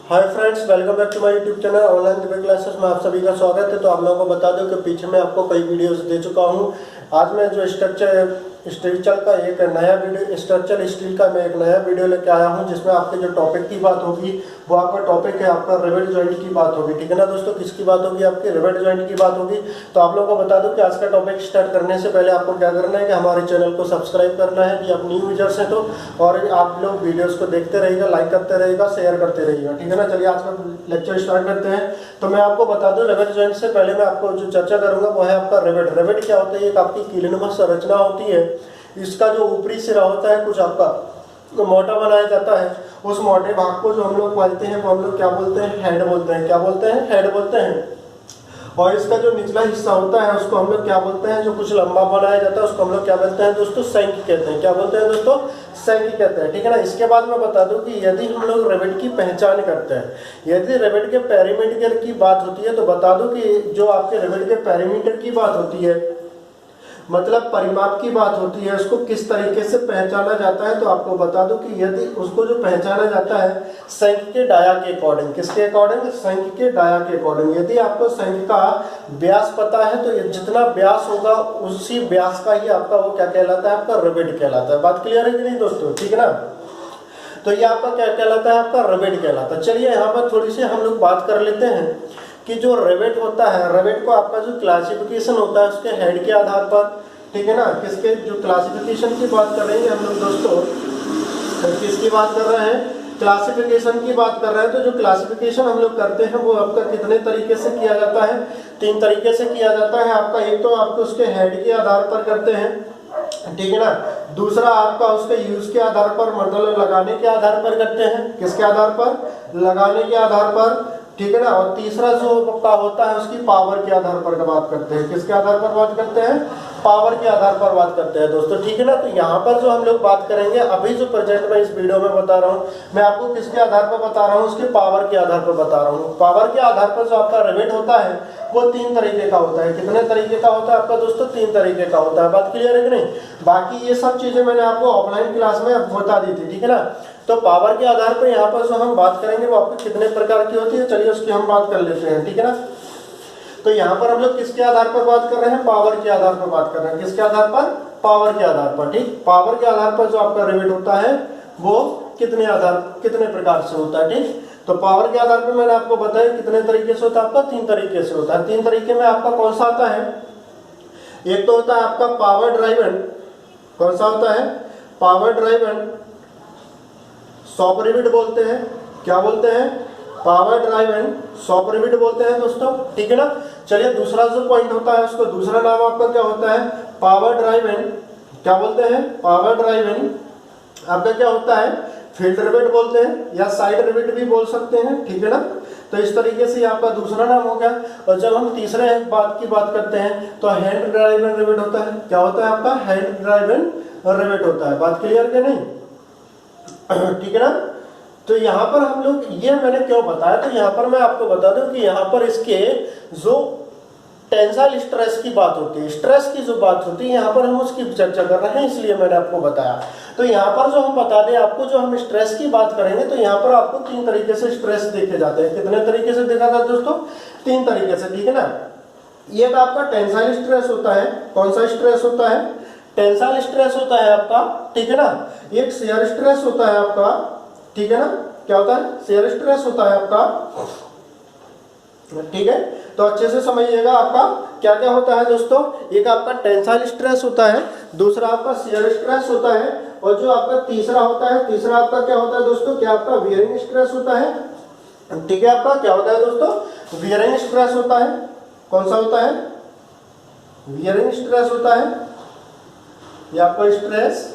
Hi friends, welcome back to my YouTube channel online Divya classes में आप सभी का स्वागत है। तो आप लोगों को बता दूं कि पीछे मैं आपको कई वीडियोस दे चुका हूं। आज मैं जो स्ट्रक्चर का एक नया वीडियो स्ट्रक्चर स्टील का मैं एक नया वीडियो लेके आया हूं, जिसमें आपके जो टॉपिक की बात होगी वो आपका टॉपिक है आपका रिवेट जॉइंट की बात होगी। ठीक है ना दोस्तों, किसकी बात होगी? आपकी रिवेट जॉइंट की बात होगी। तो आप लोगों को बता दूं कि आज का टॉपिक स्टार्ट करने से पहले आपको क्या करना है कि हमारे चैनल को सब्सक्राइब करना है कि आप न्यू यूजर्स हैं तो, और आप लोग वीडियोस को देखते रहिएगा, लाइक करते रहिएगा, शेयर करते रहिएगा। ठीक है ना, चलिए आज का लेक्चर स्टार्ट करते हैं। तो मैं आपको बता दूं, रिवेट जॉइंट से पहले मैं आपको जो चर्चा करूंगा वो है आपका रिवेट। रिवेट क्या होता है? एक आपकी कीलनुमा संरचना होती है। इसका जो ऊपरी सिरा होता है कुछ आपका मोटा बनाया जाता है। उस मोटे भाग को जो हम लोग बोलते हैं वो हम लोग क्या बोलते हैं? हेड बोलते हैं। क्या बोलते हैं? हेड बोलते हैं। और इसका जो निचला हिस्सा होता है उसको हम लोग क्या बोलते हैं? जो कुछ लंबा बनाया जाता है उसको हम लोग क्या बोलते हैं दोस्तों? शंक कहते हैं। क्या बोलते हैं दोस्तों? शंक कहते हैं। ठीक है ना। इसके बाद मैं बता दूं कि यदि हम लोग रिवेट की पहचान करते हैं, यदि रिवेट के पेरीमीटर की बात होती है तो बता दूं कि जो आपके रिवेट के पेरीमीटर की बात होती है, मतलब परिमाप की बात होती है, उसको किस तरीके से पहचाना जाता है। तो आपको बता दूं कि यदि उसको जो पहचाना जाता है शंक के डाया के अकॉर्डिंग। किसके अकॉर्डिंग? शंक के डाया के अकॉर्डिंग। यदि आपको शंक का व्यास पता है तो जितना व्यास होगा उसी व्यास का ही आपका वो क्या कहलाता है? आपका रिवेट कहलाता है। बात क्लियर है कि नहीं दोस्तों? ठीक है ना। तो ये आपका क्या कहलाता है? आपका रिवेट कहलाता है। चलिए यहाँ पर थोड़ी सी हम लोग बात कर लेते हैं कि जो रिवेट होता है, रिवेट को आपका जो क्लासिफिकेशन होता है उसके हेड के आधार पर, ठीक है ना, किसके जो क्लासिफिकेशन की बात कर रहे हैं हम लोग दोस्तों, किसकी बात कर रहे हैं? क्लासिफिकेशन की बात कर रहे हैं। तो जो क्लासिफिकेशन हम लोग करते हैं वो आपका कितने तरीके से किया जाता है? 3 तरीके से किया जाता है आपका। एक तो आपको उसके हेड के आधार पर करते हैं, ठीक है ना। दूसरा आपका उसके यूज के आधार पर, मतलब लगाने के आधार पर करते हैं। किसके आधार पर? लगाने के आधार पर, ठीक है ना। और तीसरा जो आपका होता है उसकी पावर के आधार पर बात करते हैं। किसके आधार पर बात करते हैं? पावर के आधार पर बात करते हैं दोस्तों। ठीक है ना। तो यहाँ पर जो हम लोग बात करेंगे अभी जो प्रेजेंट में इस वीडियो में बता रहा हूँ, मैं आपको किसके आधार पर बता रहा हूँ? उसके पावर के आधार पर बता रहा हूँ। पावर के आधार पर जो आपका रिवेट होता है वो 3 तरीके का होता है। कितने तरीके का होता है आपका दोस्तों? 3 तरीके का होता है। बात क्लियर है कि नहीं? बाकी ये सब चीजें मैंने आपको ऑफलाइन क्लास में बता दी थी। ठीक है ना। तो पावर के आधार पर यहाँ पर जो हम बात करेंगे वो आपको कितने प्रकार की होती है, चलिए उसकी हम बात कर लेते हैं। ठीक है ना। तो यहाँ पर हम लोग किसके आधार पर बात कर रहे हैं? पावर के आधार पर बात कर रहे हैं। किसके आधार पर? पावर के आधार पर। ठीक, पावर के आधार पर जो आपका रिवेट होता है वो कितने प्रकार से होता है। ठीक, तो पावर के आधार पर मैंने आपको बताया कितने तरीके से होता है आपका? 3 तरीके से होता है। 3 तरीके में आपका कौन सा आता है? एक तो होता है आपका पावर ड्राइवन। कौन सा होता है? पावर ड्राइवन शॉप रिवेट बोलते हैं। क्या बोलते हैं? पावर ड्राइवन शॉप रिवेट बोलते हैं दोस्तों। ठीक है ना। चलिए दूसरा जो पॉइंट होता है उसको दूसरा नाम आपका क्या होता है? पावर ड्राइवन, क्या बोलते हैं? पावर ड्राइवन आपका क्या होता है? फील्ड रिवेट बोलते हैं या साइड रिवेट भी बोल सकते हैं। ठीक है ना। तो इस तरीके से आपका दूसरा नाम हो गया। और जब हम तीसरे बात की बात करते हैं तो हैंड ड्राइवन रिवेट होता है। क्या होता है आपका? हैंड ड्राइवन रिवेट होता है। बात क्लियर क्या नहीं? ठीक है ना। तो यहाँ पर हम लोग, ये मैंने क्यों बताया, तो यहाँ पर मैं आपको बता दूं कि यहाँ पर इसके जो टेंसाइल स्ट्रेस की बात होती है, स्ट्रेस की जो बात होती है यहाँ पर हम उसकी चर्चा कर रहे हैं, इसलिए मैंने आपको बताया। तो यहाँ पर जो हम बता दें आपको, जो हम स्ट्रेस की बात करेंगे तो यहाँ पर आपको 3 तरीके से स्ट्रेस देखे जाते हैं। कितने तरीके से देखा जाता है दोस्तों? 3 तरीके से। ठीक है ना। एक आपका टेंसाइल स्ट्रेस होता है। कौन सा स्ट्रेस होता है? टेंसाइल स्ट्रेस होता है आपका। ठीक है ना। एक शियर स्ट्रेस होता है आपका। ठीक है ना। क्या होता है? शियर स्ट्रेस होता है आपका। ठीक है, तो अच्छे से समझिएगा आपका क्या क्या होता है दोस्तों। एक आपका टेंसाइल स्ट्रेस होता है, दूसरा आपका शियर स्ट्रेस होता है, और जो आपका तीसरा होता है, तीसरा आपका क्या होता है दोस्तों? क्या आपका वियरिंग स्ट्रेस होता है। ठीक है, आपका क्या होता है दोस्तों? वियरिंग स्ट्रेस होता है। कौन सा होता है? वियरिंग स्ट्रेस होता है। ये आपका स्ट्रेस,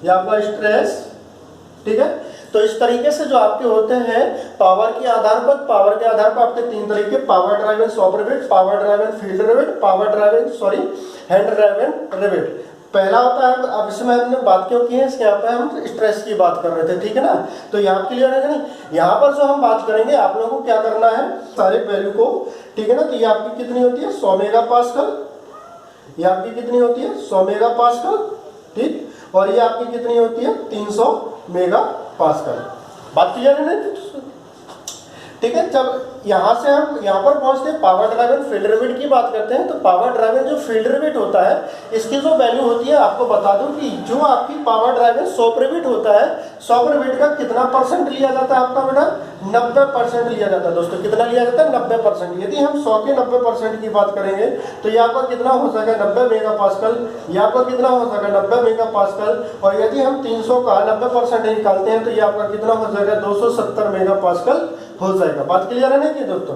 ये आपका स्ट्रेस। ठीक है। तो इस तरीके से जो आपके होते हैं पावर के आधार पर आपके 3 तरीके, power driven shop rivet, power driven field rivet, power driven hand driven rivet. पहला होता है, अब इसमें हमने बात क्यों की है, यहाँ पे हम स्ट्रेस की बात कर रहे थे। ठीक है ना। तो यहाँ क्लियर है कि नहीं? यहाँ पर जो हम बात करेंगे आप लोगों को क्या करना है, सारे वैल्यू को, ठीक है ना। तो ये आपकी कितनी होती है? 100 मेगा पास्कल। ये आपकी कितनी होती है? 100 मेगा पास्कल। ठीक, और ये आपकी कितनी होती है? 300 मेगा पास्कल। बात क्लियर है ना? ठीक है। जब यहाँ से हम यहाँ पर पहुंचते हैं पावर ड्राइवन फील्ड रिवेट की बात करते हैं, तो पावर ड्राइवन जो फील्ड रिवेट होता है इसकी जो वैल्यू होती है, आपको बता दूं कि जो आपकी पावर ड्राइवन शॉप रिवेट होता है, शॉप रिवेट का कितना परसेंट लिया जाता है आपका बेटा, 90% लिया जाता है दोस्तों। कितना लिया जाता है, 90%। यदि हम 100 के 90% की बात करेंगे तो ये आपका कितना हो जाएगा, 90 मेगा पास्कल। ये आपका कितना हो जाएगा, 90 मेगा पास्कल। और यदि हम 300 का 90% निकालते हैं तो ये आपका कितना हो जाएगा, 270 मेगा पास्कल हो जाएगा। बात क्लियर है ना कि दोस्तों,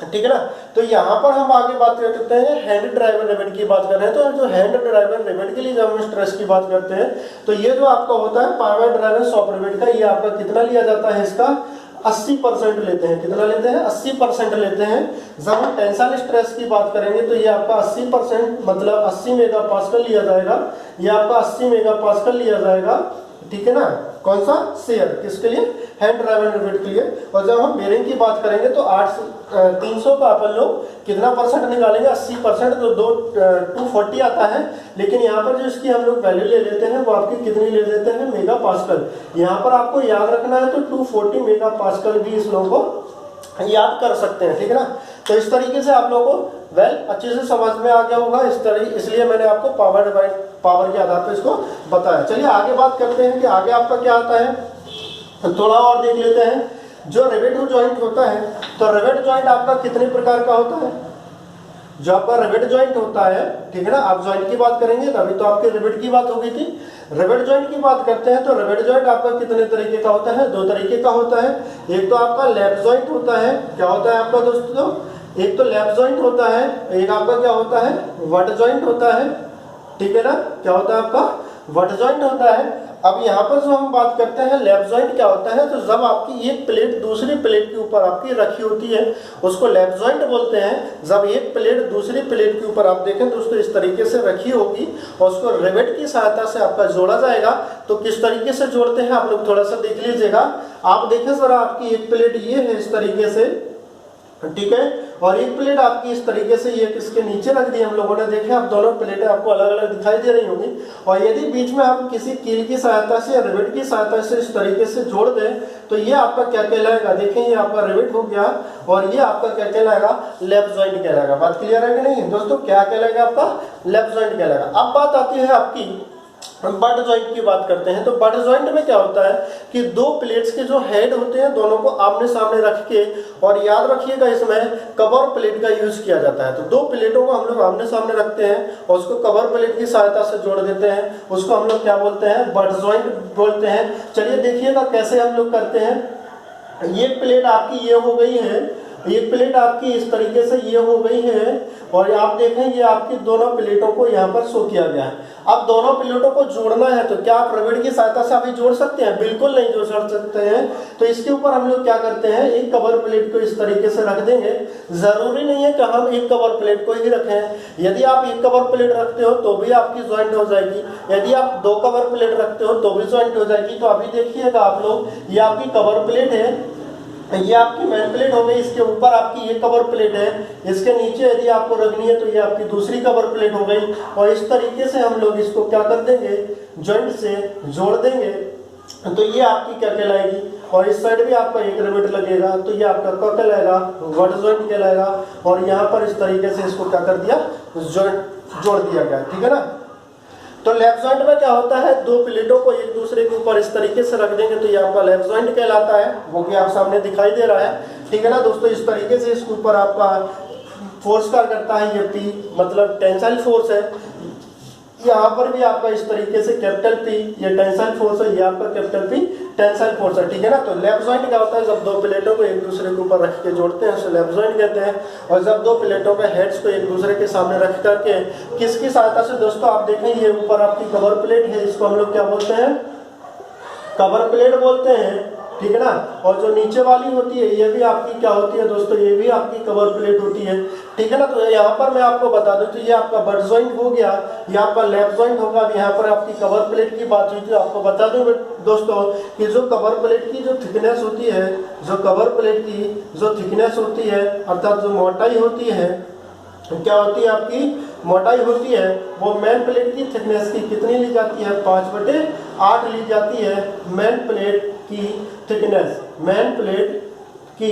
ठीक है ना। तो यहाँ पर हम आगे बात करते हैं हैंड ड्राइवर रिवेट की बात कर रहे हैं। तो जो हैंड ड्राइवर रिवेट के लिए जब हम स्ट्रेस की बात करते हैं तो ये जो आपका होता है पावर ड्राइवर शॉप रिवेट का, ये आपका कितना लिया जाता है, इसका 80% लेते हैं। कितना लेते हैं, 80% लेते हैं। जब हम टेंसाइल स्ट्रेस की बात करेंगे तो ये आपका 80% मतलब 80 मेगा पास्कल लिया जाएगा। ये आपका 80 मेगा पास्कल लिया जाएगा, ठीक है ना। कौन सा, शेयर, किसके लिए, हैंड ड्राइवन रिवेट के लिए। और जब हम बेरिंग की बात करेंगे तो 300 का अपन लोग कितना परसेंट निकालेंगे, 80%, तो 240 आता है। लेकिन यहाँ पर जो इसकी हम लोग वैल्यू ले लेते हैं वो आपकी कितनी ले लेते हैं, मेगा पास्कल। यहाँ पर आपको याद रखना है तो 240 मेगा पास्कल भी इस लोगों को याद कर सकते हैं, ठीक है ना। तो इस तरीके से आप लोगों को अच्छे से समझ में आ गया होगा। इसलिए मैंने आपको पावर के आधार पर इसको बताया। चलिए आगे बात करते हैं कि आगे आपका क्या आता है, थोड़ा और देख लेते हैं। जो रिवेट जॉइंट होता है, तो रिवेट जॉइंट आपका कितने प्रकार का होता है। जो आपका रिवेट जॉइंट होता है, ठीक है ना, आप जॉइंट की बात करेंगे अभी तो आपकी रिवेट की बात हो गई थी। रिवेट जॉइंट की बात करते हैं तो रिवेट जॉइंट आपका कितने तरीके का होता है, 2 तरीके का होता है। एक तो आपका लैप जॉइंट होता है, क्या होता है आपका दोस्तों, एक तो लैप जॉइंट होता है, एक आपका क्या होता है, वट जॉइंट होता है, ठीक है ना। क्या होता है आपका, वट जॉइंट होता है। अब यहाँ पर जो हम बात करते हैं लैप जॉइंट क्या होता है, तो जब आपकी एक प्लेट दूसरी प्लेट के ऊपर आपकी रखी होती है उसको लैप जॉइंट बोलते हैं। जब एक प्लेट दूसरी प्लेट के ऊपर आप देखें दोस्तों इस तरीके से रखी होगी और उसको रिवेट की सहायता से आपका जोड़ा जाएगा। तो किस तरीके से जोड़ते हैं आप लोग थोड़ा सा देख लीजिएगा। आप देखें जरा, आपकी एक प्लेट ये है इस तरीके से, ठीक है, और एक प्लेट आपकी इस तरीके से ये किसके नीचे रख दी हम लोगों ने। देखें आप दोनों प्लेटें आपको अलग अलग दिखाई दे रही होंगी। और यदि बीच में हम किसी कील की सहायता से या रिवेट की सहायता से इस तरीके से जोड़ दें तो ये आपका क्या कहलाएगा, देखें ये आपका रिवेट हो गया और ये आपका क्या कहलाएगा, लैप जॉइंट कहलाएगा। बात क्लियर है कि नहीं दोस्तों, क्या कहलाएगा आपका, लैप जॉइंट कहलाएगा। अब बात आती है आपकी, हम बट जॉइंट की बात करते हैं। तो बट जॉइंट में क्या होता है कि 2 प्लेट्स के जो हेड होते हैं दोनों को आमने सामने रख के, और याद रखिएगा इसमें कवर प्लेट का यूज किया जाता है। तो 2 प्लेटों को हम लोग आमने सामने रखते हैं और उसको कवर प्लेट की सहायता से जोड़ देते हैं। उसको हम लोग क्या बोलते हैं, बट जॉइंट बोलते हैं। चलिए देखिएगा कैसे हम लोग करते हैं। ये प्लेट आपकी ये हो गई है, एक प्लेट आपकी इस तरीके से ये हो गई है और आप देखें ये आपकी दोनों प्लेटों को यहाँ पर शो किया गया है। अब दोनों प्लेटों को जोड़ना है तो क्या आप रिवेट की सहायता से अभी जोड़ सकते हैं, बिल्कुल नहीं जोड़ सकते हैं। तो इसके ऊपर हम लोग क्या करते हैं, एक कवर प्लेट को इस तरीके से रख देंगे। जरूरी नहीं है कि हम एक कवर प्लेट को ही रखें। यदि आप एक कवर प्लेट रखते हो तो भी आपकी ज्वाइंट हो जाएगी, यदि आप 2 कवर प्लेट रखते हो तो भी ज्वाइंट हो जाएगी। तो अभी देखिएगा आप लोग, ये आपकी कवर प्लेट है, ये आपकी मेन प्लेट हो गई, इसके ऊपर आपकी ये कवर प्लेट है, इसके नीचे यदि आपको रखनी है तो ये आपकी दूसरी कवर प्लेट हो गई। और इस तरीके से हम लोग इसको क्या कर देंगे, जॉइंट से जोड़ देंगे। तो ये आपकी क्या कहलाएगी, और इस साइड भी आपका एक रिवेट लगेगा तो ये आपका क्या कहलाएगा, वट जॉइंट कहलाएगा। और यहाँ पर इस तरीके से इसको क्या कर दिया, जॉइंट जोड़ दिया गया, ठीक है ना। तो लैप जॉइंट में क्या होता है, 2 प्लेटों को एक दूसरे के ऊपर इस तरीके से रख देंगे तो ये आपका लैप जॉइंट कहलाता है, वो कि आप सामने दिखाई दे रहा है, ठीक है ना दोस्तों। इस तरीके से इसके ऊपर आपका फोर्स क्या करता है, ये P मतलब टेंसाइल फोर्स है। यहाँ पर भी आपका इस तरीके से कैपिटल P ये टेंसाइल फोर्स है, ये आपका कैपिटल P टेंसाइल फोर्स है, ठीक है ना। तो लैप जॉइंट क्या होता है, जब 2 प्लेटों को एक दूसरे के ऊपर रख के जोड़ते हैं उसे लैप जॉइंट कहते हैं। और जब 2 प्लेटों के हेड्स को एक दूसरे के सामने रख करके किसकी सहायता से दोस्तों, आप देखें ये ऊपर आपकी कवर प्लेट है, इसको हम लोग क्या बोलते हैं, कवर प्लेट बोलते हैं, ठीक है ना। और जो नीचे वाली होती है ये भी आपकी क्या होती है दोस्तों, ये भी आपकी कवर प्लेट होती है, ठीक है ना। तो यहाँ पर मैं आपको बता दूं तो ये आपका बट जॉइंट हो गया, ये आपका लैप जॉइंट होगा। अब यहाँ पर आपकी कवर प्लेट की बात हुई थी, आपको बता दूं दोस्तों कि जो कवर प्लेट की जो थिकनेस होती है, जो कवर प्लेट की जो थिकनेस होती है अर्थात जो मोटाई होती है, क्या होती है आपकी मोटाई होती है, वो मेन प्लेट की थिकनेस की कितनी ली जाती है, 5/8 ली जाती है मेन प्लेट की थिकनेस। मेन प्लेट की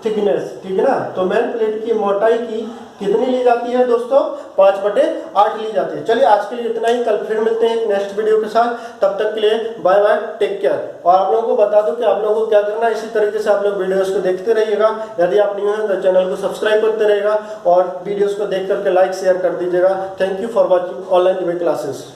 थिकनेस, ठीक है ना। तो मेन प्लेट की मोटाई की कितनी ली जाती है दोस्तों, 5/8 ली जाती है। चलिए आज के लिए इतना ही, कल फिर मिलते हैं एक नेक्स्ट वीडियो के साथ। तब तक के लिए बाय बाय, टेक केयर। और आप लोगों को बता दूं कि आप लोगों को क्या करना है, इसी तरीके से आप लोग वीडियोस को देखते रहिएगा। यदि आप न्यू हैं तो चैनल को सब्सक्राइब करते रहेगा और वीडियोस को देख करके लाइक शेयर कर दीजिएगा। Thank you for watching online debate classes.